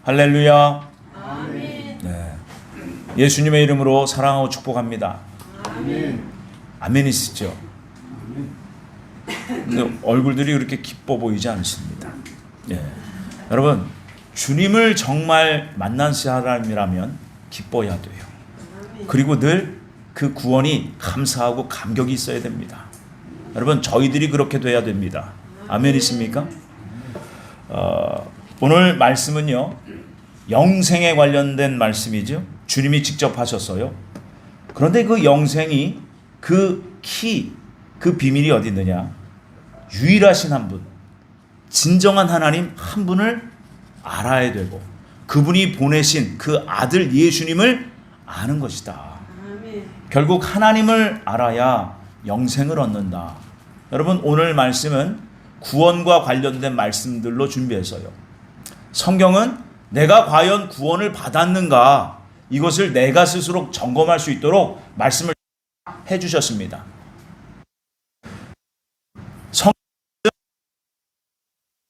할렐루야. 아멘. 네. 예수님의 이름으로 사랑하고 축복합니다. 아멘. 아멘이시죠? 근데 얼굴들이 그렇게 기뻐 보이지 않습니다. 예. 여러분, 주님을 정말 만난 사람이라면 기뻐야 돼요. 그리고 늘 그 구원이 감사하고 감격이 있어야 됩니다. 여러분, 저희들이 그렇게 돼야 됩니다. 아멘이십니까? 오늘 말씀은요, 영생에 관련된 말씀이죠. 주님이 직접 하셨어요. 그런데 그 영생이 그 키, 그 비밀이 어디 있느냐? 유일하신 한 분, 진정한 하나님 한 분을 알아야 되고 그분이 보내신 그 아들 예수님을 아는 것이다. 결국 하나님을 알아야 영생을 얻는다. 여러분, 오늘 말씀은 구원과 관련된 말씀들로 준비했어요. 성경은 내가 과연 구원을 받았는가, 이것을 내가 스스로 점검할 수 있도록 말씀을 해주셨습니다.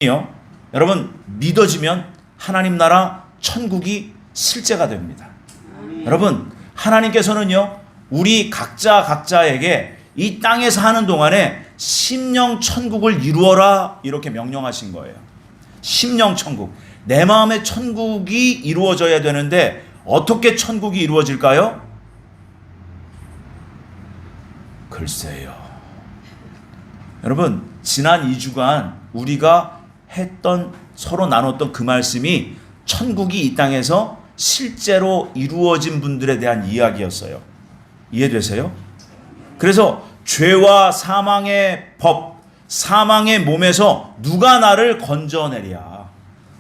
성경이요, 여러분, 믿어지면 하나님 나라 천국이 실제가 됩니다. 여러분, 하나님께서는요, 우리 각자에게 이 땅에 사는 동안에 심령 천국을 이루어라, 이렇게 명령하신 거예요. 심령 천국. 내 마음의 천국이 이루어져야 되는데 어떻게 천국이 이루어질까요? 글쎄요. 여러분, 지난 2주간 우리가 서로 나눴던 그 말씀이 천국이 이 땅에서 실제로 이루어진 분들에 대한 이야기였어요. 이해되세요? 그래서 죄와 사망의 법, 사망의 몸에서 누가 나를 건져내랴.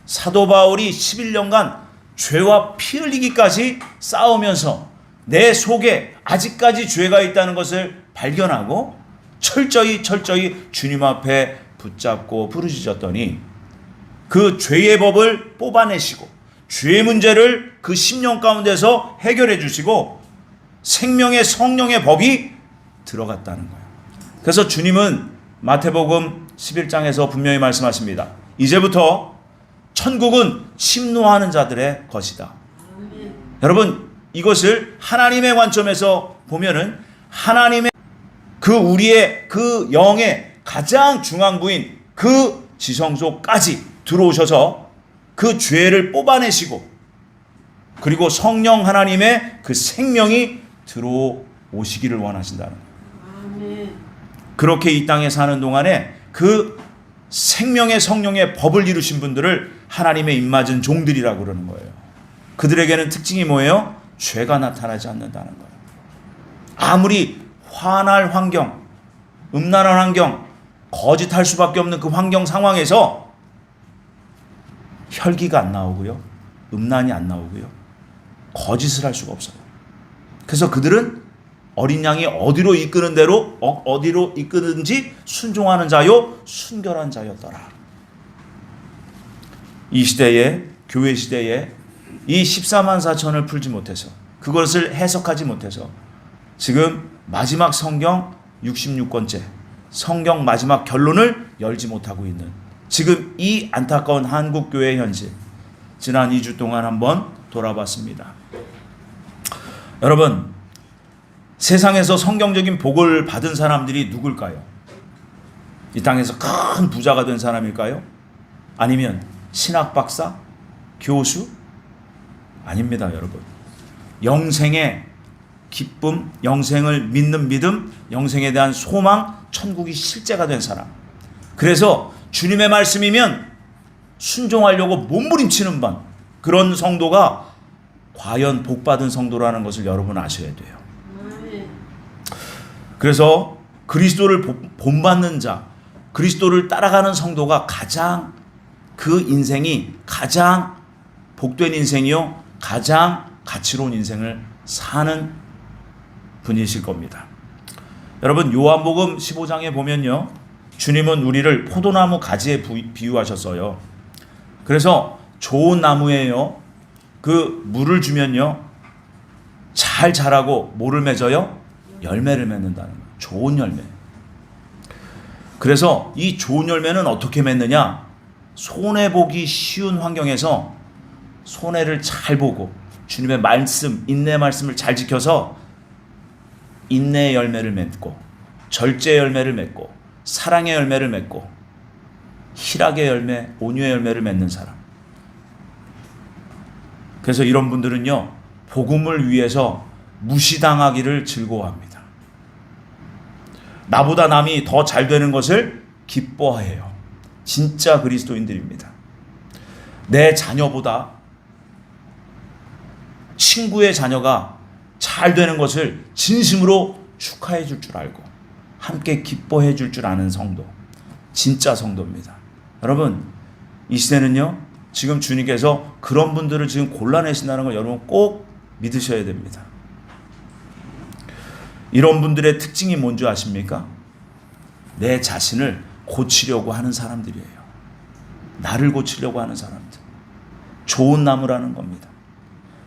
사도 바울이 11년간 죄와 피 흘리기까지 싸우면서 내 속에 아직까지 죄가 있다는 것을 발견하고 철저히 주님 앞에 붙잡고 부르짖었더니 그 죄의 법을 뽑아내시고 죄의 문제를 그 심령 가운데서 해결해 주시고 생명의 성령의 법이 들어갔다는 거예요. 그래서 주님은 마태복음 11장에서 분명히 말씀하십니다. 이제부터 천국은 침노하는 자들의 것이다. 여러분, 이것을 하나님의 관점에서 보면은 하나님의 우리의 그 영의 가장 중앙부인 그 지성소까지 들어오셔서 그 죄를 뽑아내시고 그리고 성령 하나님의 그 생명이 들어오시기를 원하신다는 거예요. 그렇게 이 땅에 사는 동안에 그 생명의 성령의 법을 이루신 분들을 하나님의 입맞은 종들이라고 그러는 거예요. 그들에게는 특징이 뭐예요? 죄가 나타나지 않는다는 거예요. 아무리 화날 환경, 음란한 환경, 거짓할 수밖에 없는 그 환경 상황에서 혈기가 안 나오고요, 음란이 안 나오고요, 거짓을 할 수가 없어요. 그래서 그들은 어린 양이 어디로 이끄는 대로 어디로 이끄는지 순종하는 자요 순결한 자였더라. 이 시대에, 교회 시대에 이 14만 4천을 풀지 못해서, 그것을 해석하지 못해서 지금 마지막 성경 66권째 성경 마지막 결론을 열지 못하고 있는 지금 이 안타까운 한국교회의 현실, 지난 2주 동안 한번 돌아봤습니다. 여러분, 세상에서 성경적인 복을 받은 사람들이 누굴까요? 이 땅에서 큰 부자가 된 사람일까요? 아니면 신학 박사? 교수? 아닙니다, 여러분. 영생의 기쁨, 영생을 믿는 믿음, 영생에 대한 소망, 천국이 실제가 된 사람. 그래서 주님의 말씀이면 순종하려고 몸부림치는 반, 그런 성도가 과연 복받은 성도라는 것을 여러분 아셔야 돼요. 그래서 그리스도를 본받는 자, 그리스도를 따라가는 성도가 가장 그 인생이 가장 복된 인생이요, 가장 가치로운 인생을 사는 분이실 겁니다. 여러분, 요한복음 15장에 보면요, 주님은 우리를 포도나무 가지에 비유하셨어요. 그래서 좋은 나무에요, 그 물을 주면요 잘 자라고 뭐를 맺어요? 열매를 맺는다는 거예요. 좋은 열매. 그래서 이 좋은 열매는 어떻게 맺느냐? 손해보기 쉬운 환경에서 손해를 잘 보고 주님의 말씀, 인내 말씀을 잘 지켜서 인내의 열매를 맺고 절제의 열매를 맺고 사랑의 열매를 맺고 희락의 열매, 온유의 열매를 맺는 사람. 그래서 이런 분들은요, 복음을 위해서 무시당하기를 즐거워합니다. 나보다 남이 더 잘 되는 것을 기뻐해요. 진짜 그리스도인들입니다. 내 자녀보다 친구의 자녀가 잘 되는 것을 진심으로 축하해 줄 줄 알고 함께 기뻐해 줄 줄 아는 성도, 진짜 성도입니다. 여러분, 이 시대는요, 지금 주님께서 그런 분들을 지금 골라내신다는 걸 여러분 꼭 믿으셔야 됩니다. 이런 분들의 특징이 뭔지 아십니까? 내 자신을 고치려고 하는 사람들이에요. 나를 고치려고 하는 사람들. 좋은 나무라는 겁니다.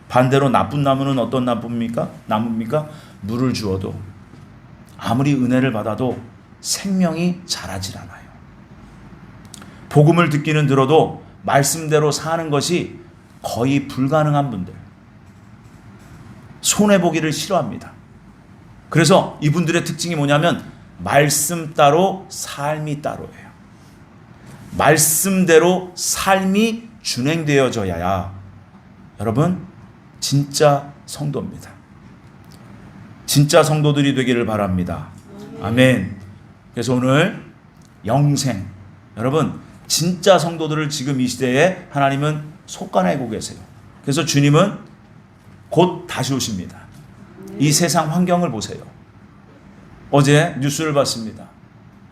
반대로 나쁜 나무는 어떤 나무입니까? 물을 주어도 아무리 은혜를 받아도 생명이 자라질 않아요. 복음을 듣기는 들어도 말씀대로 사는 것이 거의 불가능한 분들. 손해보기를 싫어합니다. 그래서 이분들의 특징이 뭐냐면 말씀 따로 삶이 따로예요. 말씀대로 삶이 준행되어져야 여러분 진짜 성도입니다. 진짜 성도들이 되기를 바랍니다. 아멘. 그래서 오늘 영생, 여러분 진짜 성도들을 지금 이 시대에 하나님은 속간하고 계세요. 그래서 주님은 곧 다시 오십니다. 이 세상 환경을 보세요. 어제 뉴스를 봤습니다.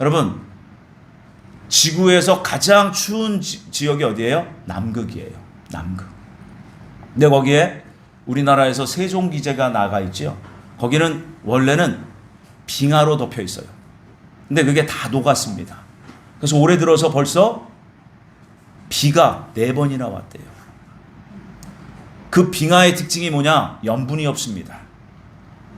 여러분, 지구에서 가장 추운 지역이 어디예요? 남극이에요. 남극. 근데 거기에 우리나라에서 세종기제가 나가 있죠. 거기는 원래는 빙하로 덮여 있어요. 근데 그게 다 녹았습니다. 그래서 올해 들어서 벌써 비가 4번이나 왔대요. 그 빙하의 특징이 뭐냐? 염분이 없습니다.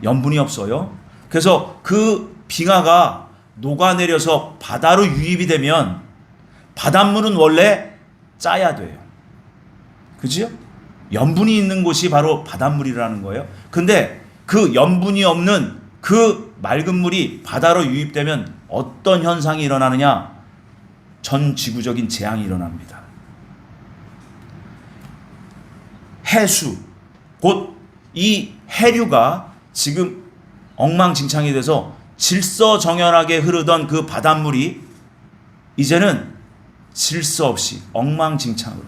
염분이 없어요. 그래서 그 빙하가 녹아내려서 바다로 유입이 되면 바닷물은 원래 짜야 돼요. 그죠? 염분이 있는 곳이 바로 바닷물이라는 거예요. 근데 그 염분이 없는 그 맑은 물이 바다로 유입되면 어떤 현상이 일어나느냐? 전 지구적인 재앙이 일어납니다. 해수, 곧 이 해류가 지금 엉망진창이 돼서 질서정연하게 흐르던 그 바닷물이 이제는 질서 없이 엉망진창으로,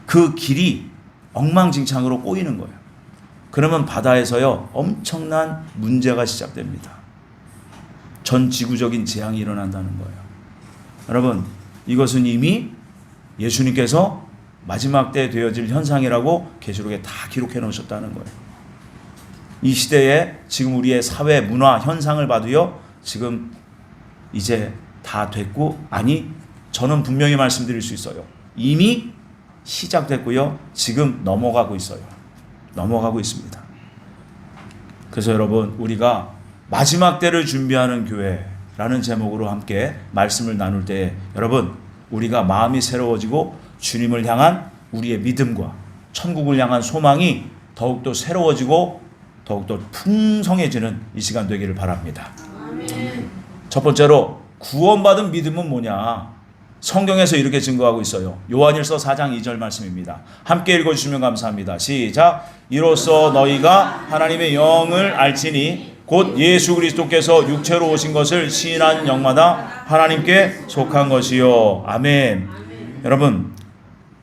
그 길이 엉망진창으로 꼬이는 거예요. 그러면 바다에서요 엄청난 문제가 시작됩니다. 전 지구적인 재앙이 일어난다는 거예요. 여러분, 이것은 이미 예수님께서 마지막 때 되어질 현상이라고 계시록에 다 기록해 놓으셨다는 거예요. 이 시대에 지금 우리의 사회 문화 현상을 봐도요 지금 이제 다 됐고, 아니 저는 분명히 말씀드릴 수 있어요. 이미 시작됐고요 지금 넘어가고 있어요. 넘어가고 있습니다. 그래서 여러분, 우리가 마지막 때를 준비하는 교회라는 제목으로 함께 말씀을 나눌 때 여러분, 우리가 마음이 새로워지고 주님을 향한 우리의 믿음과 천국을 향한 소망이 더욱더 새로워지고 더욱더 풍성해지는 이 시간 되기를 바랍니다. 아멘. 첫 번째로 구원받은 믿음은 뭐냐? 성경에서 이렇게 증거하고 있어요. 요한일서 4장 2절 말씀입니다. 함께 읽어주시면 감사합니다. 시작. 이로써 너희가 하나님의 영을 알지니 곧 예수 그리스도께서 육체로 오신 것을 시인한 영마다 하나님께 속한 것이요. 아멘. 여러분,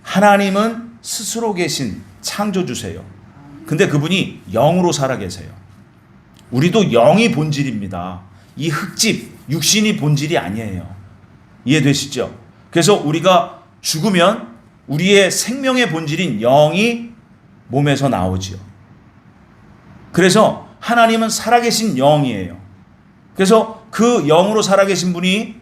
하나님은 스스로 계신 창조주세요. 근데 그분이 영으로 살아 계세요. 우리도 영이 본질입니다. 이 흙집, 육신이 본질이 아니에요. 이해되시죠? 그래서 우리가 죽으면 우리의 생명의 본질인 영이 몸에서 나오지요. 그래서 하나님은 살아계신 영이에요. 그래서 그 영으로 살아계신 분이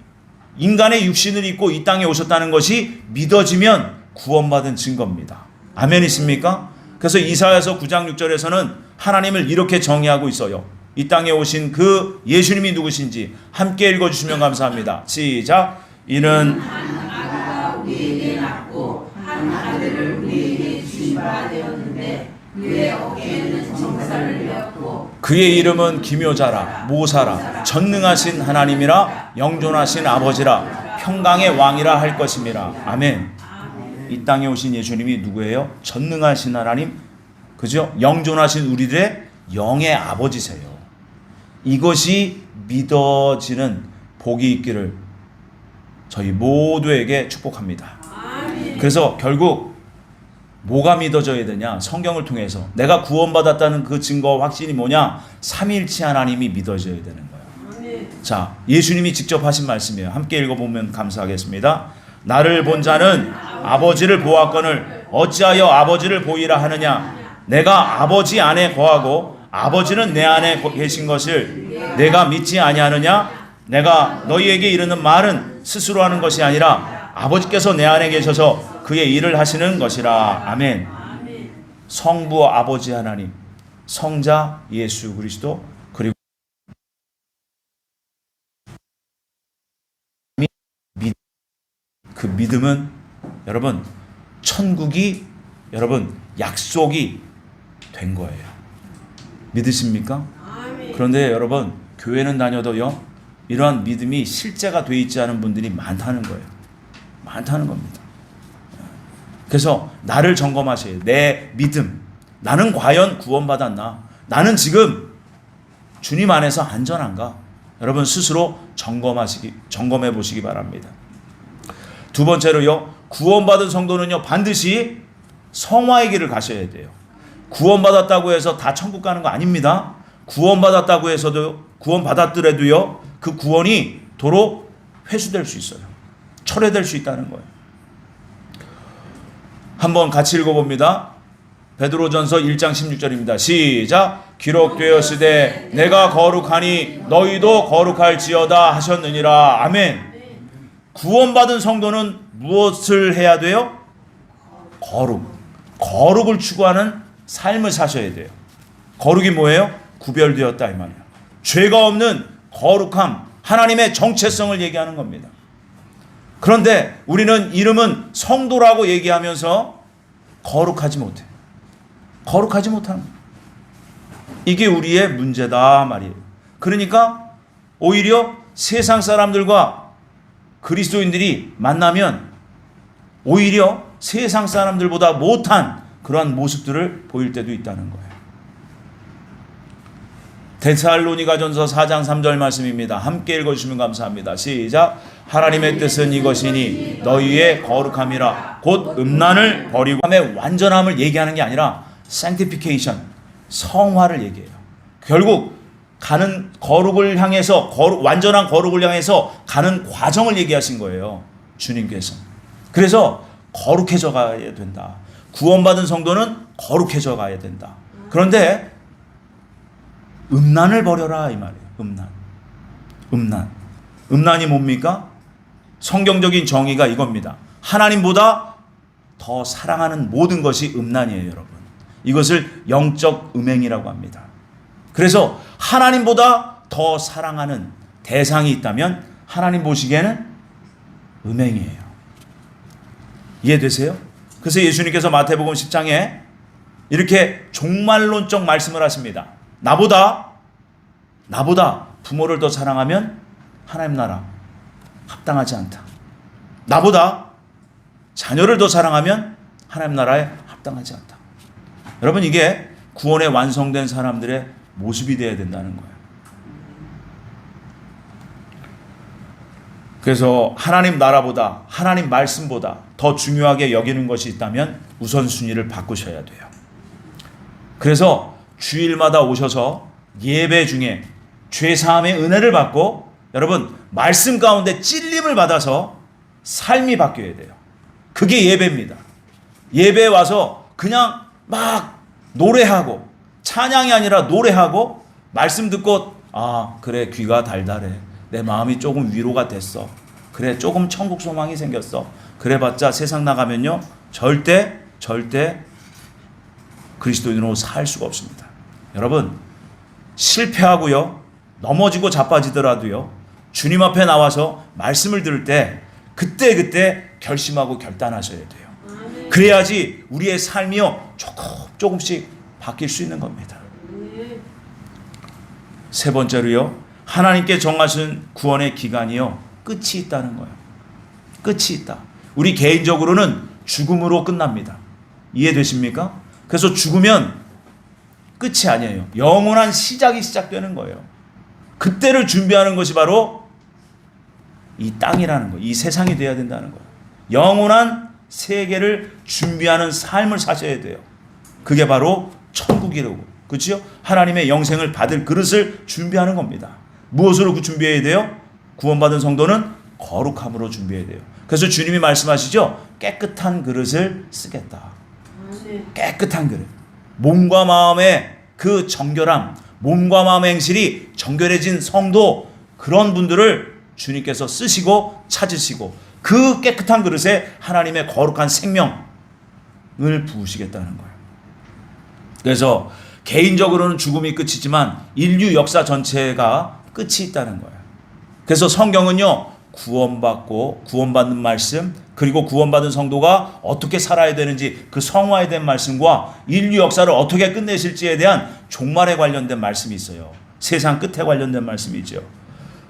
인간의 육신을 입고 이 땅에 오셨다는 것이 믿어지면 구원받은 증거입니다. 아멘이십니까? 그래서 이사야서 9장 6절에서는 하나님을 이렇게 정의하고 있어요. 이 땅에 오신 그 예수님이 누구신지 함께 읽어주시면 감사합니다. 시작. 이는 하나가 우리에게 낳고 한 아들을 우리에게 주신 바 되었는데 그의 어깨에는 정사를 베었고 그의 이름은 기묘자라 모사라 전능하신 하나님이라 영존하신 아버지라 평강의 왕이라 할 것임이라. 아멘. 이 땅에 오신 예수님이 누구예요? 전능하신 하나님, 그죠? 영존하신 우리들의 영의 아버지세요. 이것이 믿어지는 복이 있기를 저희 모두에게 축복합니다. 그래서 결국 뭐가 믿어져야 되냐? 성경을 통해서 내가 구원받았다는 그 증거와 확신이 뭐냐? 삼위일체 하나님이 믿어져야 되는 거예요. 자, 예수님이 직접 하신 말씀이에요. 함께 읽어보면 감사하겠습니다. 나를 본 자는 아버지를 보았거늘 어찌하여 아버지를 보이라 하느냐? 내가 아버지 안에 거하고 아버지는 내 안에 계신 것을 내가 믿지 아니하느냐? 내가 너희에게 이르는 말은 스스로 하는 것이 아니라 아버지께서 내 안에 계셔서 그의 일을 하시는 것이라. 아멘. 성부 아버지 하나님, 성자 예수 그리스도, 그리고 그 믿음은 여러분 천국이 여러분 약속이 된 거예요. 믿으십니까? 그런데 여러분 교회는 다녀도요 이러한 믿음이 실제가 돼 있지 않은 분들이 많다는 거예요. 많다는 겁니다. 그래서 나를 점검하셔야 돼요. 내 믿음, 나는 과연 구원받았나? 나는 지금 주님 안에서 안전한가? 여러분 스스로 점검해 보시기 바랍니다. 두 번째로요, 구원받은 성도는요 반드시 성화의 길을 가셔야 돼요. 구원받았다고 해서 다 천국 가는 거 아닙니다. 구원받았다고 해서도 구원받았더라도요 그 구원이 도로 회수될 수 있어요. 철회될 수 있다는 거예요. 한번 같이 읽어봅니다. 베드로전서 1장 16절입니다. 시작. 기록되었으되 내가 거룩하니 너희도 거룩할지어다 하셨느니라. 아멘. 구원받은 성도는 무엇을 해야 돼요? 거룩을 추구하는 삶을 사셔야 돼요. 거룩이 뭐예요? 구별되었다 이 말이에요. 죄가 없는 거룩함, 하나님의 정체성을 얘기하는 겁니다. 그런데 우리는 이름은 성도라고 얘기하면서 거룩하지 못해. 거룩하지 못하는 거예요. 이게 우리의 문제다 말이에요. 그러니까 오히려 세상 사람들과 그리스도인들이 만나면 오히려 세상 사람들보다 못한 그러한 모습들을 보일 때도 있다는 거예요. 데살로니가전서 4장 3절 말씀입니다. 함께 읽어주시면 감사합니다. 시작. 하나님의 뜻은 이것이니 너희의 거룩함이라 곧 음란을 버리고 함의 완전함을 얘기하는 게 아니라 sanctification, 성화를 얘기해요. 결국 가는 거룩을 향해서 완전한 거룩을 향해서 가는 과정을 얘기하신 거예요. 주님께서. 그래서 거룩해져 가야 된다. 구원받은 성도는 거룩해져 가야 된다. 그런데 음란을 버려라 이 말이에요. 음란이 뭡니까? 성경적인 정의가 이겁니다. 하나님보다 더 사랑하는 모든 것이 음란이에요, 여러분. 이것을 영적 음행이라고 합니다. 그래서 하나님보다 더 사랑하는 대상이 있다면 하나님 보시기에는 음행이에요. 이해되세요? 그래서 예수님께서 마태복음 10장에 이렇게 종말론적 말씀을 하십니다. 나보다 부모를 더 사랑하면 하나님 나라 합당하지 않다. 나보다 자녀를 더 사랑하면 하나님 나라에 합당하지 않다. 여러분 이게 구원에 완성된 사람들의 모습이 되어야 된다는 거예요. 그래서 하나님 나라보다 하나님 말씀보다 더 중요하게 여기는 것이 있다면 우선순위를 바꾸셔야 돼요. 그래서 주일마다 오셔서 예배 중에 죄사함의 은혜를 받고 여러분 말씀 가운데 찔림을 받아서 삶이 바뀌어야 돼요. 그게 예배입니다. 예배에 와서 그냥 막 노래하고 찬양이 아니라 노래하고 말씀 듣고 아 그래 귀가 달달해. 내 마음이 조금 위로가 됐어. 그래 조금 천국 소망이 생겼어. 그래봤자 세상 나가면요 절대 그리스도인으로 살 수가 없습니다. 여러분 실패하고요 넘어지고 자빠지더라도요 주님 앞에 나와서 말씀을 들을 때 그때 결심하고 결단하셔야 돼요. 그래야지 우리의 삶이요 조금씩 바뀔 수 있는 겁니다. 세 번째로요, 하나님께 정하신 구원의 기간이요 끝이 있다는 거예요. 끝이 있다. 우리 개인적으로는 죽음으로 끝납니다. 이해되십니까? 그래서 죽으면 끝이 아니에요. 영원한 시작이 시작되는 거예요. 그때를 준비하는 것이 바로 이 땅이라는 거예요. 이 세상이 돼야 된다는 거예요. 영원한 세계를 준비하는 삶을 사셔야 돼요. 그게 바로 천국이라고. 그렇죠? 하나님의 영생을 받을 그릇을 준비하는 겁니다. 무엇으로 준비해야 돼요? 구원받은 성도는 거룩함으로 준비해야 돼요. 그래서 주님이 말씀하시죠. 깨끗한 그릇을 쓰겠다. 깨끗한 그릇. 몸과 마음의 그 정결함, 몸과 마음의 행실이 정결해진 성도, 그런 분들을 주님께서 쓰시고 찾으시고 그 깨끗한 그릇에 하나님의 거룩한 생명을 부으시겠다는 거예요. 그래서 개인적으로는 죽음이 끝이지만 인류 역사 전체가 끝이 있다는 거예요. 그래서 성경은요, 구원받고 구원받는 말씀, 그리고 구원받은 성도가 어떻게 살아야 되는지 그 성화에 대한 말씀과 인류 역사를 어떻게 끝내실지에 대한 종말에 관련된 말씀이 있어요. 세상 끝에 관련된 말씀이죠.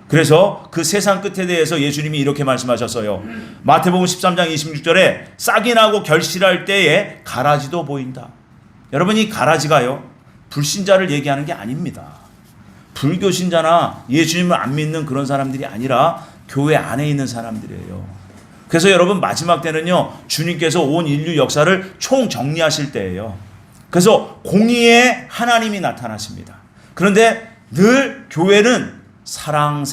그래서 그 세상 끝에 대해서 예수님이 이렇게 말씀하셨어요. 마태복음 13장 26절에 싹이 나고 결실할 때에 가라지도 보인다. 여러분, 이 가라지가요, 불신자를 얘기하는 게 아닙니다. 불교 신자나 예수님을 안 믿는 그런 사람들이 아니라 교회 안에 있는 사람들이에요. 그래서 여러분, 마지막 때는요, 주님께서 온 인류 역사를 총정리하실 때예요. 그래서 공의의 하나님이 나타나십니다. 그런데 늘 교회는 사랑.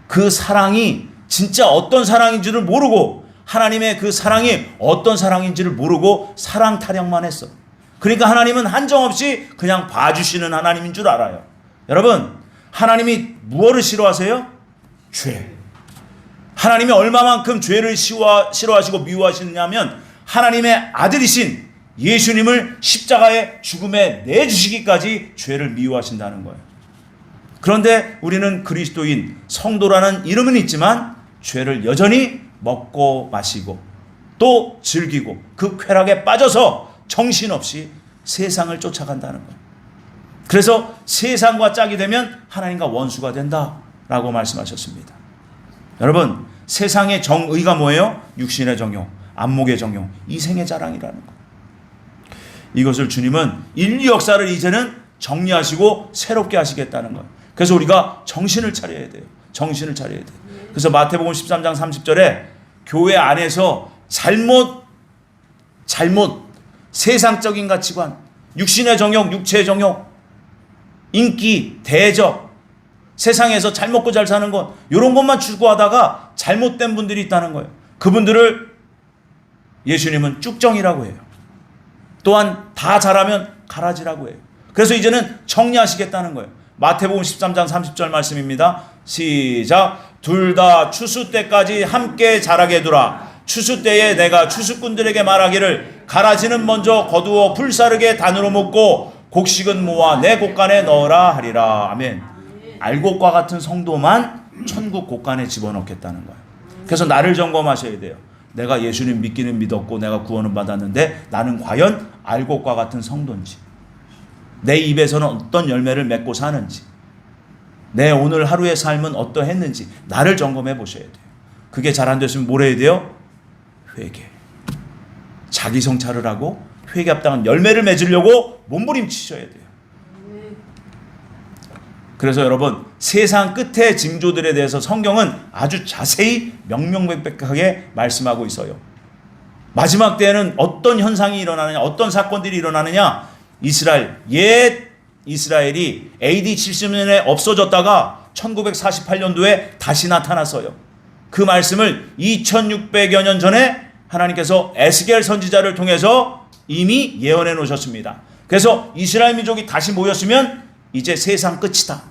그 사랑이 진짜 어떤 사랑인지를 모르고, 하나님의 그 사랑이 어떤 사랑인지를 모르고 사랑 타령만 했어. 그러니까 하나님은 한정없이 그냥 봐주시는 하나님인 줄 알아요. 여러분, 하나님이 무엇을 싫어하세요? 죄. 하나님이 얼마만큼 죄를 싫어하시고 미워하시느냐면 하나님의 아들이신 예수님을 십자가의 죽음에 내주시기까지 죄를 미워하신다는 거예요. 그런데 우리는 그리스도인 성도라는 이름은 있지만 죄를 여전히 먹고 마시고 또 즐기고 그 쾌락에 빠져서 정신없이 세상을 쫓아간다는 거예요. 그래서 세상과 짝이 되면 하나님과 원수가 된다라고 말씀하셨습니다. 여러분, 세상의 정의가 뭐예요? 육신의 정욕, 안목의 정욕, 이생의 자랑이라는 거예요. 이것을 주님은 인류 역사를 이제는 정리하시고 새롭게 하시겠다는 거예요. 그래서 우리가 정신을 차려야 돼요. 정신을 차려야 돼요. 그래서 마태복음 13장 30절에 교회 안에서 잘못 세상적인 가치관, 육신의 정욕, 육체의 정욕, 인기, 대적, 세상에서 잘 먹고 잘 사는 것, 이런 것만 추구하다가 잘못된 분들이 있다는 거예요. 그분들을 예수님은 쭉정이라고 해요. 또한 다 잘하면 가라지라고 해요. 그래서 이제는 정리하시겠다는 거예요. 마태복음 13장 30절 말씀입니다. 시작. 둘 다 추수 때까지 함께 자라게 두라. 추수 때에 내가 추수꾼들에게 말하기를 가라지는 먼저 거두어 불사르게 단으로 묶고 곡식은 모아 내 곡간에 넣으라 하리라. 아멘. 알곡과 같은 성도만 천국 곡간에 집어넣겠다는 거예요. 그래서 나를 점검하셔야 돼요. 내가 예수님 믿기는 믿었고 내가 구원은 받았는데 나는 과연 알곡과 같은 성도인지, 내 입에서는 어떤 열매를 맺고 사는지, 내 오늘 하루의 삶은 어떠했는지 나를 점검해 보셔야 돼요. 그게 잘 안 됐으면 뭘 해야 돼요? 회개. 자기 성찰을 하고 회개 합당한 열매를 맺으려고 몸부림치셔야 돼요. 그래서 여러분, 세상 끝의 징조들에 대해서 성경은 아주 자세히 명명백백하게 말씀하고 있어요. 마지막 때에는 어떤 현상이 일어나느냐, 어떤 사건들이 일어나느냐. 옛 이스라엘이 AD 70년에 없어졌다가 1948년도에 다시 나타났어요. 그 말씀을 2600여 년 전에 하나님께서 에스겔 선지자를 통해서 이미 예언해 놓으셨습니다. 그래서 이스라엘 민족이 다시 모였으면 이제 세상 끝이다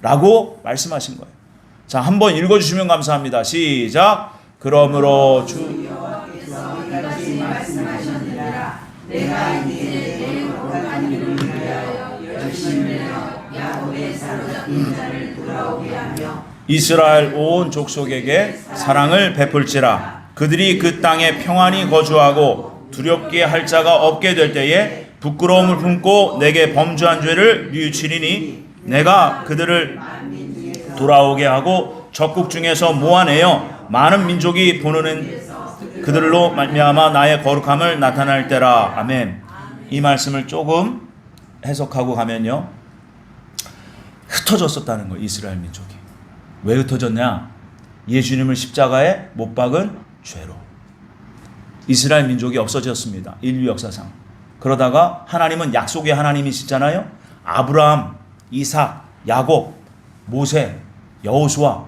라고 말씀하신 거예요. 자, 한번 읽어주시면 감사합니다. 시작. 그러므로 주 여호와께서 이같이 말씀하셨느니라. 내가 이제 내 거룩한 이름을 위하여 열심히 내어 야곱의 사로잡힌 자를 돌아오게 하며 이스라엘 온 족속에게 사랑을 베풀지라. 그들이 그 땅에 평안히 거주하고 두렵게 할 자가 없게 될 때에 부끄러움을 품고 내게 범죄한 죄를 뉘우치리니 내가 그들을 돌아오게 하고 적국 중에서 모아내어 많은 민족이 보는 그들로 말미암아 나의 거룩함을 나타낼 때라. 아멘. 이 말씀을 조금 해석하고 가면요, 흩어졌었다는 거예요. 이스라엘 민족이. 왜 흩어졌냐? 예수님을 십자가에 못 박은 죄로 이스라엘 민족이 없어졌습니다. 인류 역사상. 그러다가 하나님은 약속의 하나님이시잖아요. 아브라함, 이삭, 야곱, 모세, 여호수아,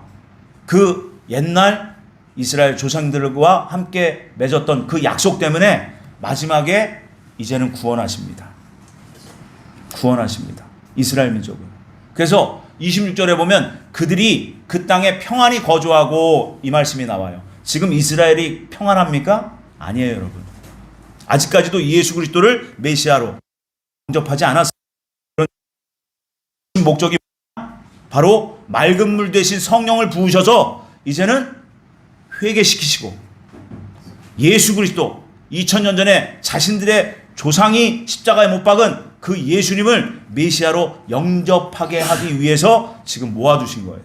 그 옛날 이스라엘 조상들과 함께 맺었던 그 약속 때문에 마지막에 이제는 구원하십니다. 구원하십니다. 이스라엘 민족을. 그래서 26절에 보면 그들이 그 땅에 평안히 거주하고, 이 말씀이 나와요. 지금 이스라엘이 평안합니까? 아니에요, 여러분. 아직까지도 예수 그리스도를 메시아로 영접하지 않았어요. 그런 목적이 바로 맑은 물 대신 성령을 부으셔서 이제는 회개시키시고, 예수 그리스도 2000년 전에 자신들의 조상이 십자가에 못 박은 그 예수님을 메시아로 영접하게 하기 위해서 지금 모아두신 거예요.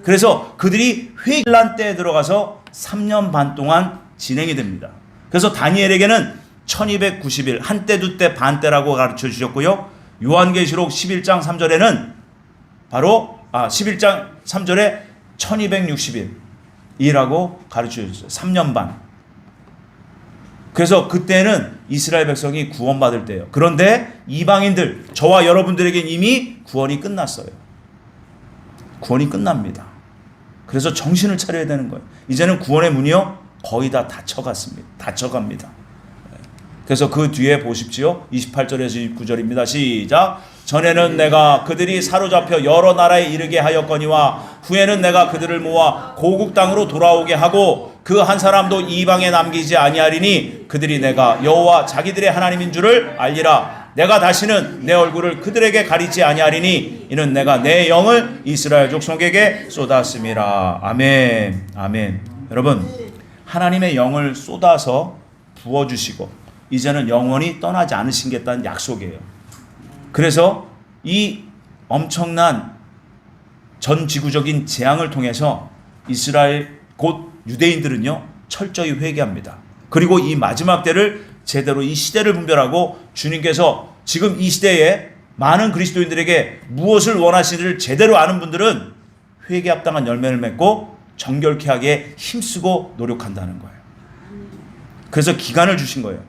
그래서 그들이 회개란 때에 들어가서 3년 반 동안 진행이 됩니다. 그래서 다니엘에게는 1290일, 한때 두때 반때라고 가르쳐 주셨고요. 요한계시록 11장 3절에는 바로 11장 3절에 1260일이라고 가르쳐 주셨어요. 3년 반. 그래서 그때는 이스라엘 백성이 구원받을 때예요. 그런데 이방인들, 저와 여러분들에겐 이미 구원이 끝났어요. 구원이 끝납니다. 그래서 정신을 차려야 되는 거예요. 이제는 구원의 문이요, 거의 다 닫혀갑니다. 그래서 그 뒤에 보십시오. 28절에서 29절입니다. 시작. 전에는 내가 그들이 사로잡혀 여러 나라에 이르게 하였거니와 후에는 내가 그들을 모아 고국 땅으로 돌아오게 하고 그 한 사람도 이방에 남기지 아니하리니 그들이 내가 여호와 자기들의 하나님인 줄을 알리라. 내가 다시는 내 얼굴을 그들에게 가리지 아니하리니 이는 내가 내 영을 이스라엘 족속에게 쏟았음이라. 아멘. 아멘. 여러분, 하나님의 영을 쏟아서 부어주시고 이제는 영원히 떠나지 않으시겠다는 약속이에요. 그래서 이 엄청난 전 지구적인 재앙을 통해서 이스라엘 곧 유대인들은요, 철저히 회개합니다. 그리고 이 마지막 때를 제대로 이 시대를 분별하고 주님께서 지금 이 시대에 많은 그리스도인들에게 무엇을 원하시는지를 제대로 아는 분들은 회개 합당한 열매를 맺고 정결케 하기에 힘쓰고 노력한다는 거예요. 그래서 기간을 주신 거예요.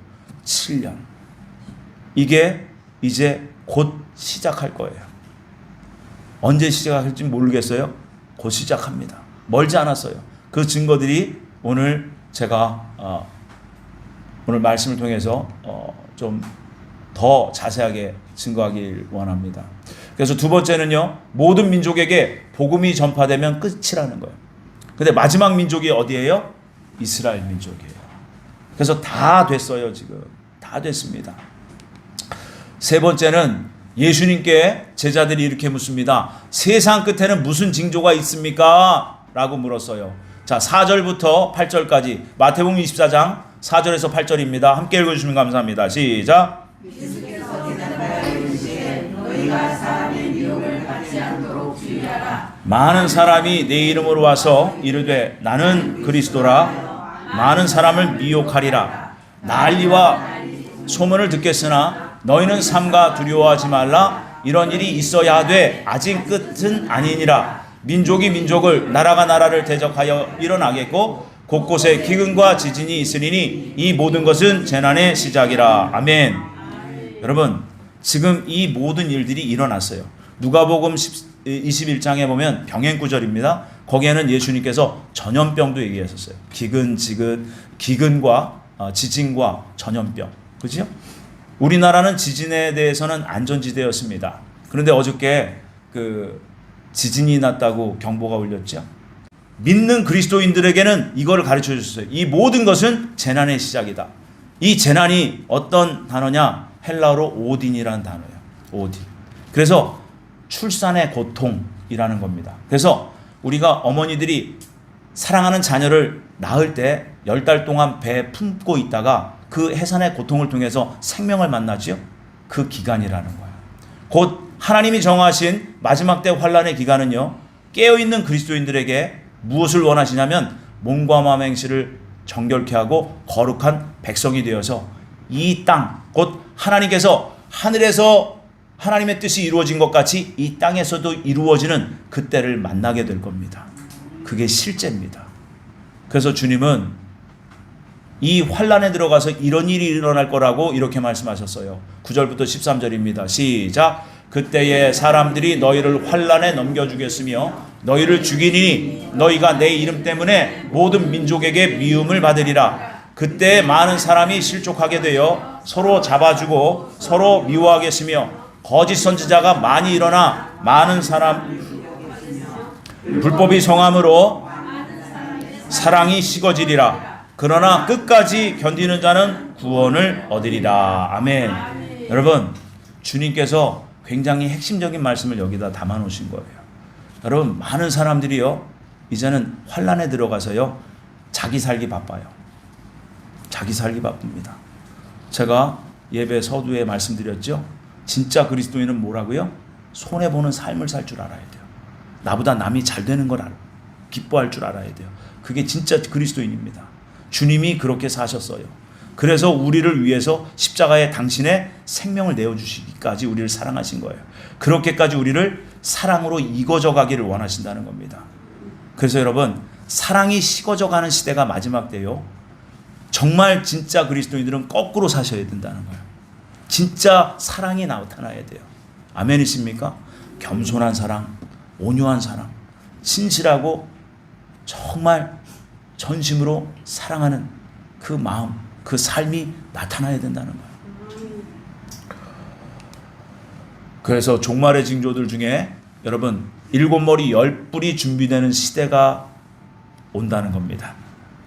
7년. 이게 이제 곧 시작할 거예요. 언제 시작할지 모르겠어요. 곧 시작합니다. 멀지 않았어요. 그 증거들이 오늘 제가 오늘 말씀을 통해서 좀 더 자세하게 증거하길 원합니다. 그래서 두 번째는요, 모든 민족에게 복음이 전파되면 끝이라는 거예요. 근데 마지막 민족이 어디예요? 이스라엘 민족이에요. 그래서 다 됐어요. 지금 다 됐습니다. 세 번째는 예수님께 제자들이 이렇게 묻습니다. 세상 끝에는 무슨 징조가 있습니까? 라고 물었어요. 자, 4절부터 8절까지 마태복음 24장 4절에서 8절입니다. 함께 읽어주시면 감사합니다. 시작. 많은 사람이 내 이름으로 와서 이르되 나는 그리스도라 많은 사람을 미혹하리라. 난리와 소문을 듣겠으나 너희는 삼가 두려워하지 말라. 이런 일이 있어야 하되 아직 끝은 아니니라. 민족이 민족을 나라가 나라를 대적하여 일어나겠고 곳곳에 기근과 지진이 있으리니 이 모든 것은 재난의 시작이라. 아멘. 여러분, 지금 이 모든 일들이 일어났어요. 누가복음 21장에 보면 병행구절입니다. 거기에는 예수님께서 전염병도 얘기하셨어요. 기근과 지진과 전염병. 그죠? 우리나라는 지진에 대해서는 안전지대였습니다. 그런데 어저께 지진이 났다고 경보가 울렸죠. 믿는 그리스도인들에게는 이거를 가르쳐 주셨어요. 이 모든 것은 재난의 시작이다. 이 재난이 어떤 단어냐? 헬라어로 오딘이라는 단어예요. 오딘. 그래서 출산의 고통이라는 겁니다. 그래서 우리가 어머니들이 사랑하는 자녀를 낳을 때 10달 동안 배에 품고 있다가 그 해산의 고통을 통해서 생명을 만나죠. 그 기간이라는 거예요. 곧 하나님이 정하신 마지막 때 환란의 기간은요, 깨어있는 그리스도인들에게 무엇을 원하시냐면 몸과 마음 행실을 정결케 하고 거룩한 백성이 되어서 이 땅, 곧 하나님께서 하늘에서 하나님의 뜻이 이루어진 것 같이 이 땅에서도 이루어지는 그때를 만나게 될 겁니다. 그게 실제입니다. 그래서 주님은 이 환란에 들어가서 이런 일이 일어날 거라고 이렇게 말씀하셨어요. 9절부터 13절입니다. 시작. 그때에 사람들이 너희를 환란에 넘겨주겠으며 너희를 죽이니 너희가 내 이름 때문에 모든 민족에게 미움을 받으리라. 그때 많은 사람이 실족하게 되어 서로 잡아주고 서로 미워하겠으며 거짓 선지자가 많이 일어나 많은 사람 불법이 성함으로 사랑이 식어지리라. 그러나 끝까지 견디는 자는 구원을 얻으리라. 아멘. 여러분, 주님께서 굉장히 핵심적인 말씀을 여기다 담아 놓으신 거예요. 여러분, 많은 사람들이요, 이제는 환란에 들어가서요, 자기 살기 바빠요. 자기 살기 바쁩니다. 제가 예배 서두에 말씀드렸죠. 진짜 그리스도인은 뭐라고요? 손해보는 삶을 살 줄 알아야 돼요. 나보다 남이 잘 되는 걸 기뻐할 줄 알아야 돼요. 그게 진짜 그리스도인입니다. 주님이 그렇게 사셨어요. 그래서 우리를 위해서 십자가에 당신의 생명을 내어주시기까지 우리를 사랑하신 거예요. 그렇게까지 우리를 사랑으로 익어져 가기를 원하신다는 겁니다. 그래서 여러분, 사랑이 식어져 가는 시대가 마지막 때요, 정말 진짜 그리스도인들은 거꾸로 사셔야 된다는 거예요. 진짜 사랑이 나타나야 돼요. 아멘이십니까? 겸손한 사랑, 온유한 사랑, 진실하고 정말 전심으로 사랑하는 그 마음, 그 삶이 나타나야 된다는 거예요. 그래서 종말의 징조들 중에 여러분, 7머리 10뿔이 준비되는 시대가 온다는 겁니다.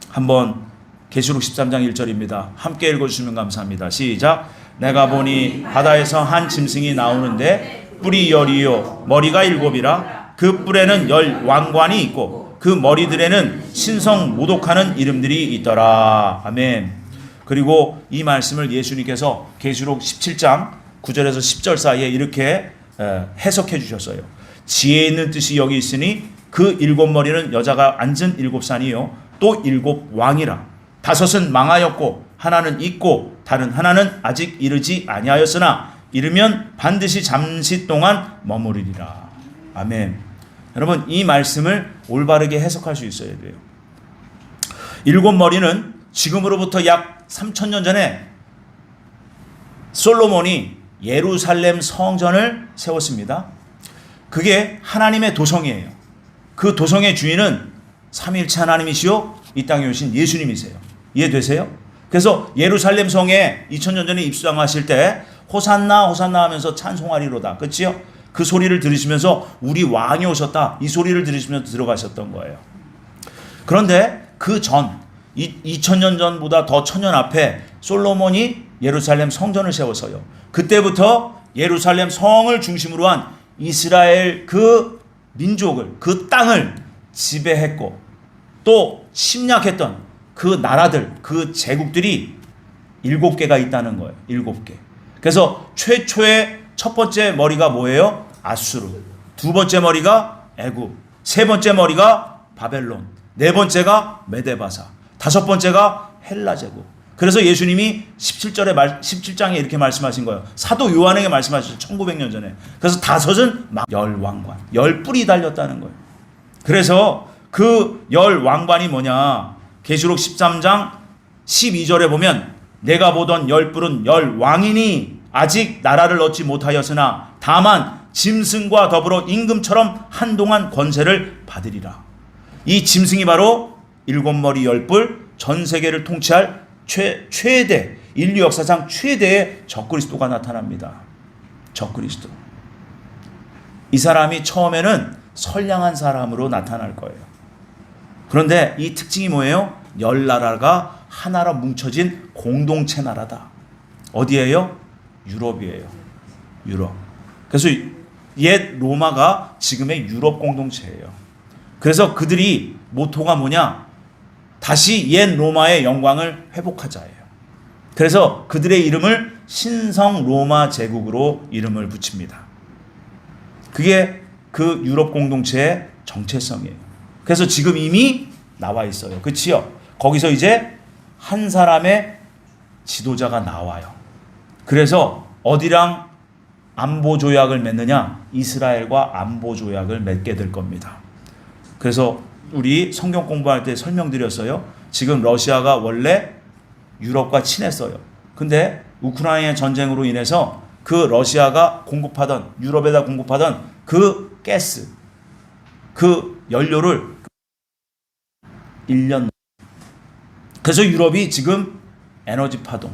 한번 계시록 13장 1절입니다. 함께 읽어주시면 감사합니다. 시작. 내가 보니 바다에서 한 짐승이 나오는데 뿔이 10이요 머리가 7이라. 그 뿔에는 10 왕관이 있고 그 머리들에는 신성 모독하는 이름들이 있더라. 아멘. 그리고 이 말씀을 예수님께서 계시록 17장 9절에서 10절 사이에 이렇게 해석해 주셨어요. 지혜 있는 뜻이 여기 있으니 그 7머리는 여자가 앉은 7산이요 또 7왕이라. 5은 망하였고 하나는 있고 다른 하나는 아직 이르지 아니하였으나 이르면 반드시 잠시 동안 머무르리라. 아멘. 여러분, 이 말씀을 올바르게 해석할 수 있어야 돼요. 7머리는 지금으로부터 약 3000년 전에 솔로몬이 예루살렘 성전을 세웠습니다. 그게 하나님의 도성이에요. 그 도성의 주인은 삼위일체 하나님이시요 이 땅에 오신 예수님이세요. 이해되세요? 그래서 예루살렘 성에 2000년 전에 입성하실 때 호산나 호산나 하면서 찬송하리로다. 그렇지요? 그 소리를 들으시면서 우리 왕이 오셨다, 이 소리를 들으시면서 들어가셨던 거예요. 그런데 그 전 2000년 전보다 더 1000년 앞에 솔로몬이 예루살렘 성전을 세워서요, 그때부터 예루살렘 성을 중심으로 한 이스라엘 그 민족을, 그 땅을 지배했고 또 침략했던 그 나라들, 그 제국들이 7개가 있다는 거예요. 7개. 그래서 최초의 첫 번째 머리가 뭐예요? 아수르. 두 번째 머리가 애굽. 세 번째 머리가 바벨론. 네 번째가 메데바사. 다섯 번째가 헬라 제국. 그래서 예수님이 17장에 이렇게 말씀하신 거예요. 사도 요한에게 말씀하셨죠. 1900년 전에. 그래서 5은 10왕관. 10뿔이 달렸다는 거예요. 그래서 그 10왕관이 뭐냐? 계시록 13장 12절에 보면 내가 보던 10뿔은 10왕이니 아직 나라를 얻지 못하였으나 다만 짐승과 더불어 임금처럼 한동안 권세를 받으리라. 이 짐승이 바로 7머리 10뿔 전 세계를 통치할 최대, 인류 역사상 최대의 적그리스도가 나타납니다. 적그리스도. 이 사람이 처음에는 선량한 사람으로 나타날 거예요. 그런데 이 특징이 뭐예요? 10나라가 하나로 뭉쳐진 공동체 나라다. 어디예요? 유럽이에요. 유럽. 그래서 옛 로마가 지금의 유럽 공동체예요. 그래서 그들이 모토가 뭐냐? 다시 옛 로마의 영광을 회복하자예요. 그래서 그들의 이름을 신성 로마 제국으로 이름을 붙입니다. 그게 그 유럽 공동체의 정체성이에요. 그래서 지금 이미 나와 있어요. 그치요? 거기서 이제 한 사람의 지도자가 나와요. 그래서 어디랑 안보 조약을 맺느냐? 이스라엘과 안보 조약을 맺게 될 겁니다. 그래서 우리 성경 공부할 때 설명드렸어요. 지금 러시아가 원래 유럽과 친했어요. 근데 우크라이나 전쟁으로 인해서 그 러시아가 공급하던, 유럽에다 공급하던 그 가스, 그 연료를 1년. 그래서 유럽이 지금 에너지 파동,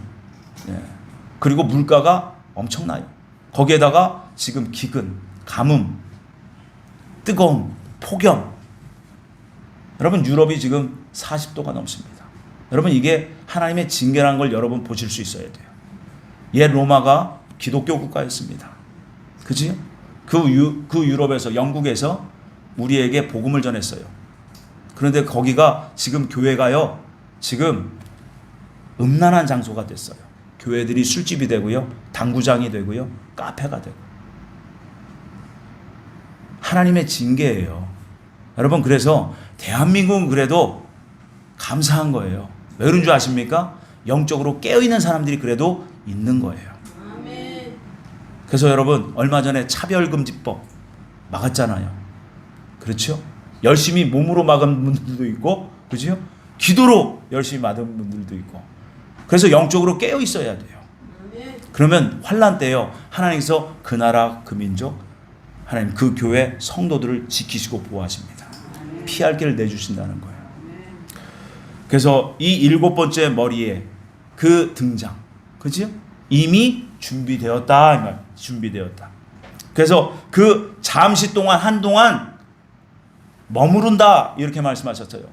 그리고 물가가 엄청나요. 거기에다가 지금 기근, 가뭄, 뜨거움, 폭염. 여러분, 유럽이 지금 40도가 넘습니다. 여러분, 이게 하나님의 징계라는 걸 여러분 보실 수 있어야 돼요. 옛 로마가 기독교 국가였습니다. 그지? 그 유럽에서, 영국에서 우리에게 복음을 전했어요. 그런데 거기가 지금 교회가요, 지금 음란한 장소가 됐어요. 교회들이 술집이 되고요, 당구장이 되고요, 카페가 되고. 하나님의 징계예요. 여러분, 그래서 대한민국은 그래도 감사한 거예요. 왜 그런 줄 아십니까? 영적으로 깨어있는 사람들이 그래도 있는 거예요. 그래서 여러분, 얼마 전에 차별금지법 막았잖아요. 그렇죠? 열심히 몸으로 막은 분들도 있고, 그죠? 기도로 열심히 막은 분들도 있고. 그래서 영적으로 깨어 있어야 돼요. 그러면 환난 때요, 하나님께서 그 나라, 그 민족, 하나님 그 교회 성도들을 지키시고 보호하십니다. 피할 길을 내주신다는 거예요. 그래서 이 7번째 머리에 그 등장, 그죠? 이미 준비되었다, 이 말, 준비되었다. 그래서 그 잠시 동안, 한동안 머무른다, 이렇게 말씀하셨어요.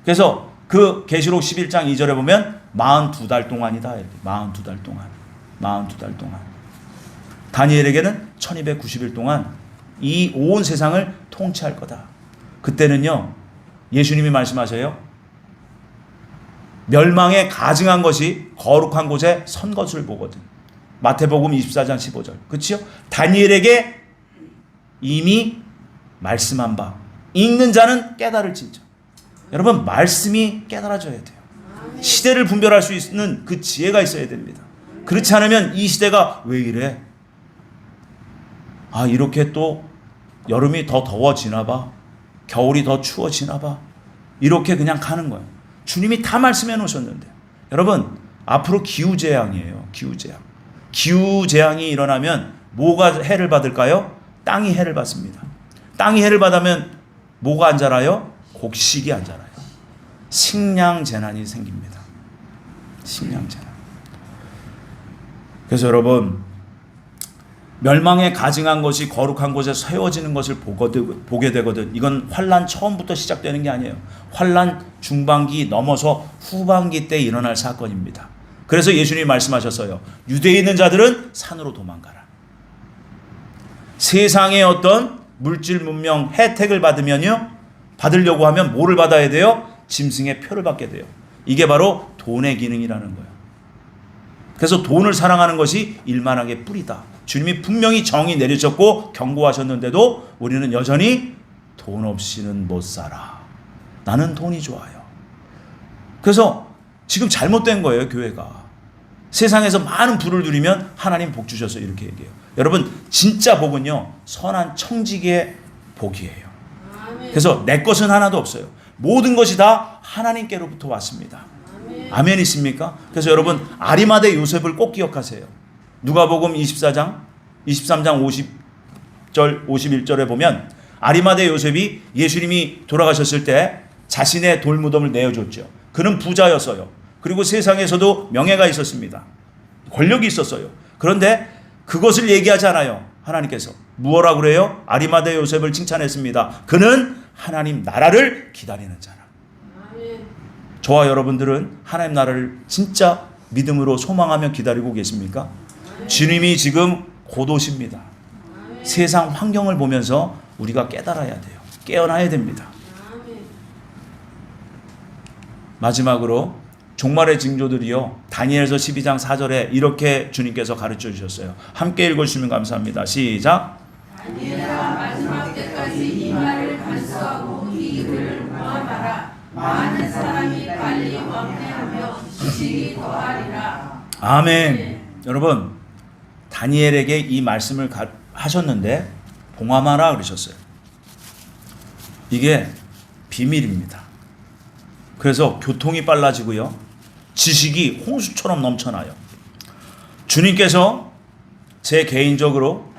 그래서 그 계시록 11장 2절에 보면 42달 동안이다. 42달 동안. 42달 동안. 다니엘에게는 1290일 동안 이 온 세상을 통치할 거다. 그때는요, 예수님이 말씀하셔요. 멸망에 가증한 것이 거룩한 곳에 선 것을 보거든. 마태복음 24장 15절. 그렇죠? 다니엘에게 이미 말씀한 바, 읽는 자는 깨달을지죠. 여러분, 말씀이 깨달아져야 돼요. 시대를 분별할 수 있는 그 지혜가 있어야 됩니다. 그렇지 않으면 이 시대가 왜 이래? 아, 이렇게 또 여름이 더 더워지나 봐. 겨울이 더 추워지나 봐. 이렇게 그냥 가는 거예요. 주님이 다 말씀해 놓으셨는데. 여러분, 앞으로 기후재앙이에요. 기후재앙. 기후재앙이 일어나면 뭐가 해를 받을까요? 땅이 해를 받습니다. 땅이 해를 받으면 뭐가 안 자라요? 곡식이 안 자라요. 식량재난이 생깁니다. 식량재난. 그래서 여러분, 멸망에 가증한 것이 거룩한 곳에 세워지는 것을 보게 되거든. 이건 환난 처음부터 시작되는 게 아니에요. 환난 중반기 넘어서 후반기 때 일어날 사건입니다. 그래서 예수님이 말씀하셨어요. 유대에 있는 자들은 산으로 도망가라. 세상의 어떤 물질 문명 혜택을 받으려고 하면 뭐를 받아야 돼요? 짐승의 표를 받게 돼요. 이게 바로 돈의 기능이라는 거예요. 그래서 돈을 사랑하는 것이 일만하게 뿌리다. 주님이 분명히 정의 내리셨고 경고하셨는데도 우리는 여전히 돈 없이는 못 살아. 나는 돈이 좋아요. 그래서 지금 잘못된 거예요, 교회가. 세상에서 많은 부를 누리면 하나님 복 주셔서 이렇게 얘기해요. 여러분, 진짜 복은요, 선한 청지기의 복이에요. 그래서 내 것은 하나도 없어요. 모든 것이 다 하나님께로부터 왔습니다. 아멘 있습니까? 그래서 여러분, 아리마대 요셉을 꼭 기억하세요. 누가복음 23장 50절 51절에 보면 아리마대 요셉이 예수님이 돌아가셨을 때 자신의 돌무덤을 내어줬죠. 그는 부자였어요. 그리고 세상에서도 명예가 있었습니다. 권력이 있었어요. 그런데 그것을 얘기하지 않아요. 하나님께서 무엇라 그래요? 아리마대 요셉을 칭찬했습니다. 그는 하나님 나라를 기다리는 자라. 저와 여러분들은 하나님 나라를 진짜 믿음으로 소망하며 기다리고 계십니까? 주님이 지금 곧 오십니다. 세상 환경을 보면서 우리가 깨달아야 돼요. 깨어나야 됩니다. 마지막으로 종말의 징조들이요. 다니엘서 12장 4절에 이렇게 주님께서 가르쳐 주셨어요. 함께 읽어주시면 감사합니다. 시작. 다니엘아 마지막 때까지 이 말을 간수하고 이 글을 모함하라. 많은 사람이 빨리 왕래하며 지식이 더하리라. 아멘. 여러분, 다니엘에게 이 말씀을 하셨는데 봉함하라 그러셨어요. 이게 비밀입니다. 그래서 교통이 빨라지고요. 지식이 홍수처럼 넘쳐나요. 주님께서 제 개인적으로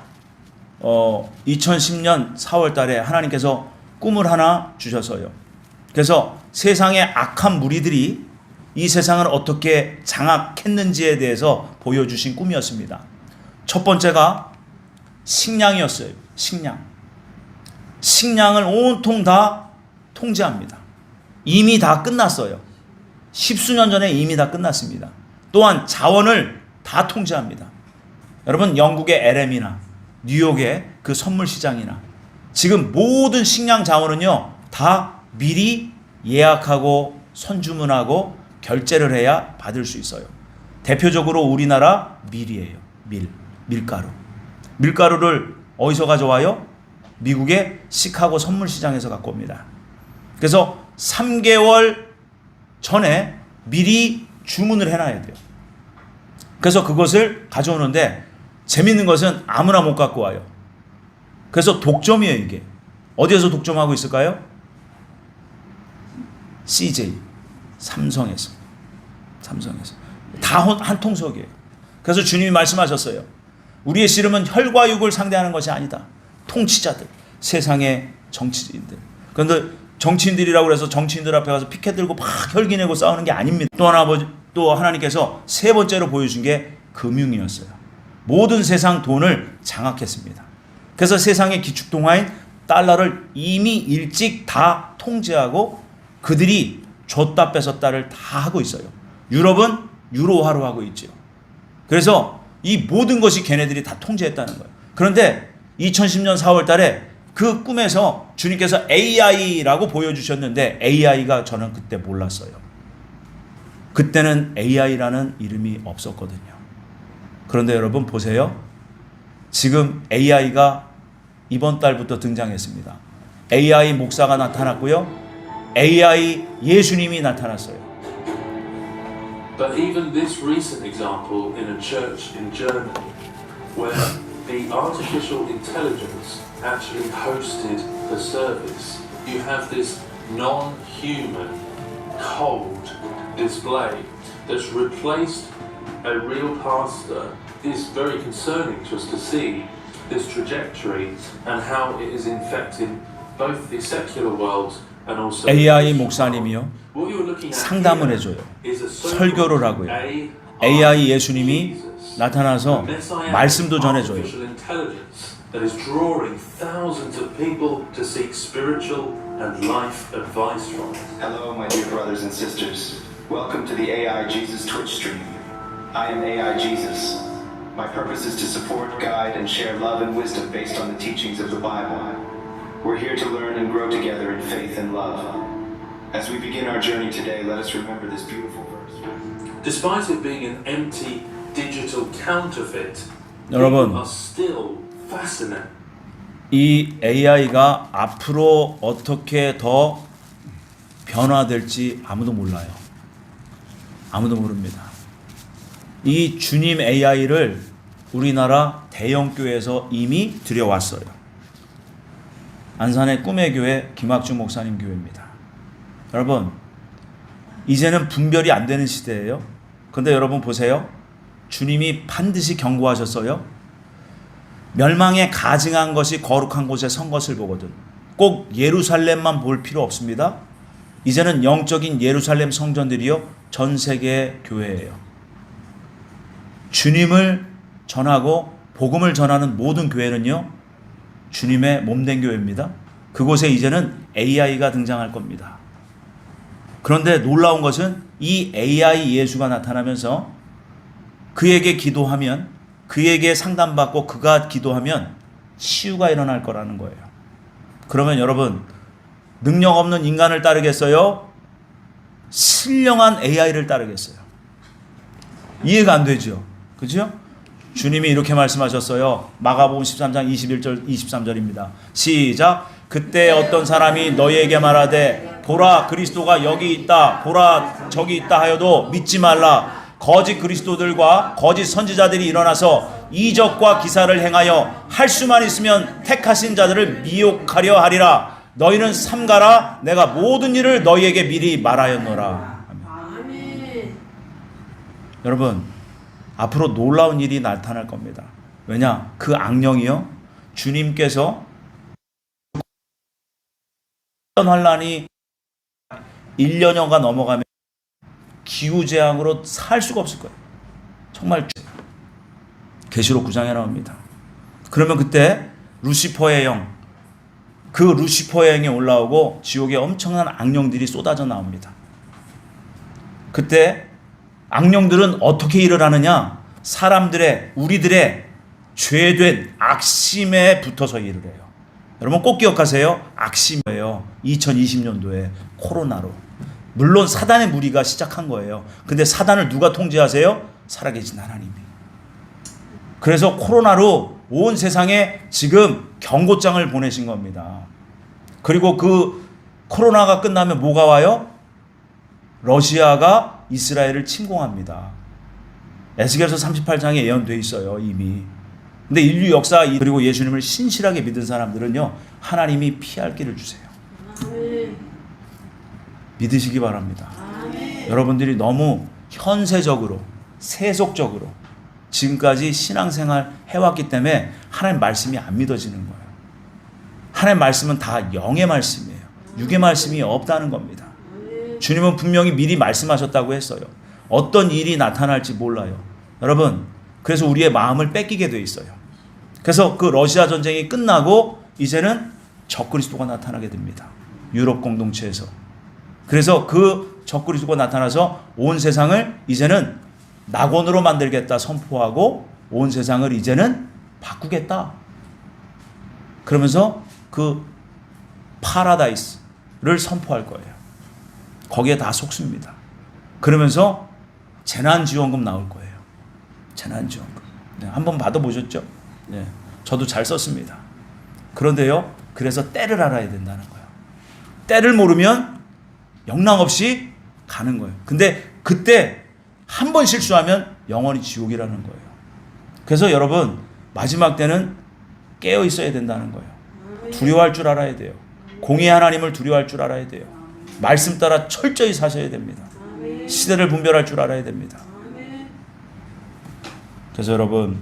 2010년 4월 달에 하나님께서 꿈을 하나 주셔서요. 그래서 세상의 악한 무리들이 이 세상을 어떻게 장악했는지에 대해서 보여주신 꿈이었습니다. 첫 번째가 식량이었어요. 식량을 온통 다 통제합니다. 이미 다 끝났어요. 십수년 전에 이미 다 끝났습니다. 또한 자원을 다 통제합니다. 여러분, 영국의 LM이나 뉴욕의 그 선물 시장이나 지금 모든 식량 자원은요, 다 미리 예약하고 선주문하고 결제를 해야 받을 수 있어요. 대표적으로 우리나라 밀이에요. 밀가루. 밀가루를 어디서 가져와요? 미국의 시카고 선물 시장에서 갖고 옵니다. 그래서 3개월 전에 미리 주문을 해놔야 돼요. 그래서 그것을 가져오는데 재밌는 것은 아무나 못 갖고 와요. 그래서 독점이에요, 이게. 어디에서 독점하고 있을까요? CJ, 삼성에서. 다 한 통속이에요. 그래서 주님이 말씀하셨어요. 우리의 씨름은 혈과 육을 상대하는 것이 아니다. 통치자들, 세상의 정치인들. 그런데 정치인들이라고 해서 정치인들 앞에 가서 피켓 들고 막 혈기 내고 싸우는 게 아닙니다. 또 하나님께서 세 번째로 보여준 게 금융이었어요. 모든 세상 돈을 장악했습니다. 그래서 세상의 기축통화인 달러를 이미 일찍 다 통제하고 그들이 줬다 뺏었다를 다 하고 있어요. 유럽은 유로화로 하고 있죠. 그래서 이 모든 것이 걔네들이 다 통제했다는 거예요. 그런데 2010년 4월 달에 그 꿈에서 주님께서 AI라고 보여주셨는데 AI가 저는 그때 몰랐어요. 그때는 AI라는 이름이 없었거든요. 그런데 여러분 보세요. 지금 AI가 이번 달부터 등장했습니다. AI 목사가 나타났고요. AI 예수님이 나타났어요. But even this recent example in a church in Germany, where the artificial intelligence actually hosted the service, you have this non-human, cold display that's replaced a real pastor. Is very concerning to us to see this trajectory and how it is infecting both the secular world and also AI 목사님이요. 상담을 해줘요. 설교를 하고요. AI 예수님이 나타나서 말씀도 전해줘요. That is drawing thousands of people to seek spiritual and life advice from. Hello, my dear brothers and sisters. Welcome to the AI Jesus Twitch stream. I am AI Jesus. My purpose is to support, guide, and share love and wisdom based on the teachings of the Bible. We're here to learn and grow together in faith and love. As we begin our journey today, let us remember this beautiful verse. Despite it being an empty digital counterfeit, 여러분, people are still fascinated. 이 AI가 앞으로 어떻게 더 변화될지 아무도 몰라요. 아무도 모릅니다. 이 주님 AI를 우리나라 대형교회에서 이미 들여왔어요. 안산의 꿈의 교회 김학중 목사님 교회입니다. 여러분, 이제는 분별이 안 되는 시대예요. 그런데 여러분 보세요. 주님이 반드시 경고하셨어요. 멸망에 가증한 것이 거룩한 곳에 선 것을 보거든. 꼭 예루살렘만 볼 필요 없습니다. 이제는 영적인 예루살렘 성전들이요, 전 세계 교회예요. 주님을 전하고 복음을 전하는 모든 교회는요, 주님의 몸된 교회입니다. 그곳에 이제는 AI가 등장할 겁니다. 그런데 놀라운 것은 이 AI 예수가 나타나면서 그에게 기도하면, 그에게 상담받고 그가 기도하면 치유가 일어날 거라는 거예요. 그러면 여러분, 능력 없는 인간을 따르겠어요? 신령한 AI를 따르겠어요? 이해가 안 되죠. 그죠? 주님이 이렇게 말씀하셨어요. 마가복음 13장 21절 23절입니다. 시작. 그때 어떤 사람이 너희에게 말하되 보라 그리스도가 여기 있다 보라 저기 있다 하여도 믿지 말라. 거짓 그리스도들과 거짓 선지자들이 일어나서 이적과 기사를 행하여 할 수만 있으면 택하신 자들을 미혹하려 하리라. 너희는 삼가라. 내가 모든 일을 너희에게 미리 말하였노라. 아멘. 여러분, 앞으로 놀라운 일이 나타날 겁니다. 왜냐? 그 악령이요, 주님께서 환란이 1년여가 넘어가면 기후재앙으로 살 수가 없을 거예요. 정말 계시록 9장에 나옵니다. 그러면 그때 루시퍼의 영, 그 루시퍼의 영이 올라오고 지옥에 엄청난 악령들이 쏟아져 나옵니다. 그때 악령들은 어떻게 일을 하느냐? 사람들의, 우리들의 죄된 악심에 붙어서 일을 해요. 여러분 꼭 기억하세요. 악심이에요. 2020년도에 코로나로. 물론 사단의 무리가 시작한 거예요. 근데 사단을 누가 통제하세요? 살아계신 하나님이. 그래서 코로나로 온 세상에 지금 경고장을 보내신 겁니다. 그리고 그 코로나가 끝나면 뭐가 와요? 러시아가 이스라엘을 침공합니다. 에스겔서 38장에 예언되어 있어요, 이미. 근데 인류 역사 그리고 예수님을 신실하게 믿은 사람들은요, 하나님이 피할 길을 주세요. 아멘. 믿으시기 바랍니다. 아멘. 여러분들이 너무 현세적으로, 세속적으로 지금까지 신앙생활 해왔기 때문에 하나님 말씀이 안 믿어지는 거예요. 하나님 말씀은 다 영의 말씀이에요. 육의 말씀이 없다는 겁니다. 주님은 분명히 미리 말씀하셨다고 했어요. 어떤 일이 나타날지 몰라요. 여러분, 그래서 우리의 마음을 뺏기게 돼 있어요. 그래서 그 러시아 전쟁이 끝나고 이제는 적그리스도가 나타나게 됩니다. 유럽 공동체에서. 그래서 그 적그리스도가 나타나서 온 세상을 이제는 낙원으로 만들겠다 선포하고 온 세상을 이제는 바꾸겠다. 그러면서 그 파라다이스를 선포할 거예요. 거기에 다 속습니다. 그러면서 재난지원금 나올 거예요. 재난지원금. 네, 한번 받아보셨죠? 네, 저도 잘 썼습니다. 그런데요, 그래서 때를 알아야 된다는 거예요. 때를 모르면 영락없이 가는 거예요. 근데 그때 한 번 실수하면 영원히 지옥이라는 거예요. 그래서 여러분, 마지막 때는 깨어 있어야 된다는 거예요. 두려워할 줄 알아야 돼요. 공의 하나님을 두려워할 줄 알아야 돼요. 말씀 따라 철저히 사셔야 됩니다. 시대를 분별할 줄 알아야 됩니다. 그래서 여러분,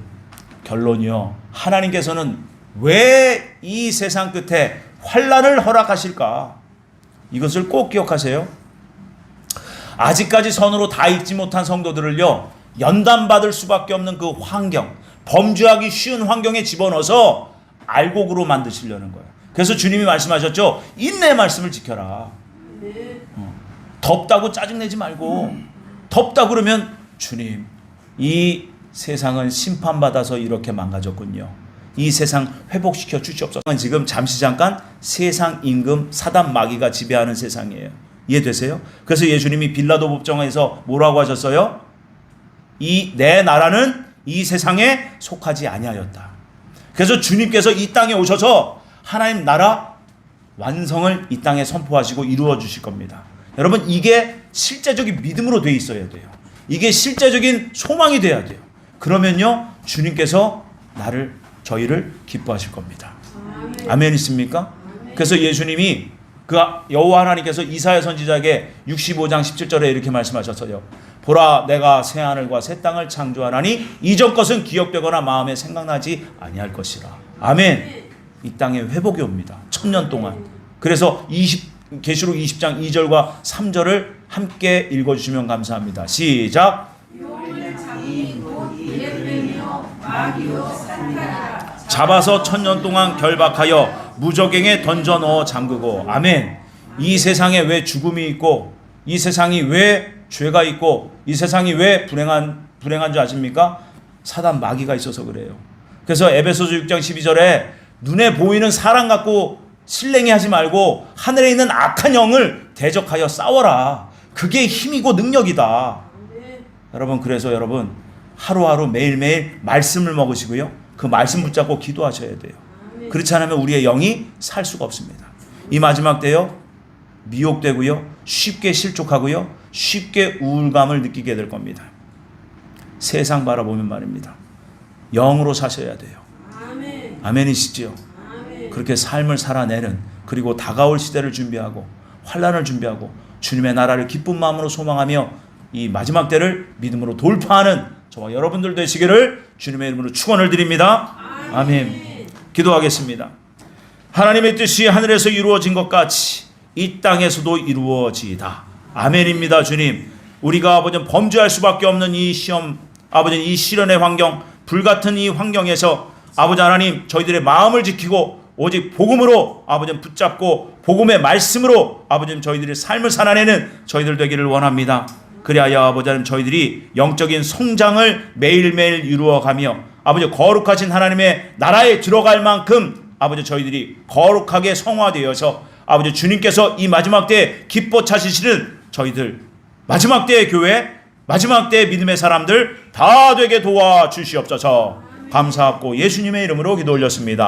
결론이요, 하나님께서는 왜 이 세상 끝에 환난을 허락하실까? 이것을 꼭 기억하세요. 아직까지 선으로 다 읽지 못한 성도들을요, 연단받을 수밖에 없는 그 환경, 범죄하기 쉬운 환경에 집어넣어서 알곡으로 만드시려는 거예요. 그래서 주님이 말씀하셨죠. 인내의 말씀을 지켜라. 덥다고 짜증내지 말고, 덥다 그러면 주님, 이 세상은 심판받아서 이렇게 망가졌군요. 이 세상 회복시켜 주시옵소서. 지금 잠시 잠깐 세상 임금 사단 마귀가 지배하는 세상이에요. 이해되세요? 그래서 예수님이 빌라도 법정에서 뭐라고 하셨어요? 내 나라는 이 세상에 속하지 아니하였다. 그래서 주님께서 이 땅에 오셔서 하나님 나라 완성을 이 땅에 선포하시고 이루어 주실 겁니다. 여러분, 이게 실제적인 믿음으로 돼 있어야 돼요. 이게 실제적인 소망이 돼야 돼요. 그러면요, 주님께서 저희를 기뻐하실 겁니다. 아멘 있습니까? 그래서 예수님이 그 여호와 하나님께서 이사야 선지자에게 65장 17절에 이렇게 말씀하셨어요. 보라, 내가 새 하늘과 새 땅을 창조하나니 이전 것은 기억되거나 마음에 생각나지 아니할 것이라. 아멘. 이 땅에 회복이 옵니다. 1000년 동안. 그래서 계시록 20장 2절과 3절을 함께 읽어주시면 감사합니다. 시작. 잡아서 1000년 동안 결박하여 무저갱에 던져 넣어 잠그고. 아멘. 이 세상에 왜 죽음이 있고, 이 세상이 왜 죄가 있고, 이 세상이 왜 불행한 줄 아십니까? 사단 마귀가 있어서 그래요. 그래서 에베소서 6장 12절에 눈에 보이는 사람 갖고 신랭이 하지 말고 하늘에 있는 악한 영을 대적하여 싸워라. 그게 힘이고 능력이다. 여러분, 그래서 여러분 하루하루 매일매일 말씀을 먹으시고요. 그 말씀 붙잡고 기도하셔야 돼요. 그렇지 않으면 우리의 영이 살 수가 없습니다. 이 마지막 때요, 미혹되고요, 쉽게 실족하고요, 쉽게 우울감을 느끼게 될 겁니다. 세상 바라보면 말입니다. 영으로 사셔야 돼요. 아멘이시죠? 그렇게 삶을 살아내는, 그리고 다가올 시대를 준비하고 환난을 준비하고 주님의 나라를 기쁜 마음으로 소망하며 이 마지막 때를 믿음으로 돌파하는 저와 여러분들 되시기를 주님의 이름으로 축원을 드립니다. 아멘. 기도하겠습니다. 하나님의 뜻이 하늘에서 이루어진 것 같이 이 땅에서도 이루어지이다. 아멘입니다. 주님, 우리가 아버지 범죄할 수밖에 없는 이 시험, 아버지 이 시련의 환경, 불같은 이 환경에서 아버지 하나님, 저희들의 마음을 지키고 오직 복음으로 아버지 붙잡고 복음의 말씀으로 아버지 저희들의 삶을 살아내는 저희들 되기를 원합니다. 그리하여 아버지 하나님, 저희들이 영적인 성장을 매일매일 이루어가며 아버지 거룩하신 하나님의 나라에 들어갈 만큼 아버지 저희들이 거룩하게 성화되어서 아버지 주님께서 이 마지막 때에 기뻐 찾으시는 저희들, 마지막 때의 교회, 마지막 때의 믿음의 사람들 다 되게 도와주시옵소서. 감사하고 예수님의 이름으로 기도 올렸습니다.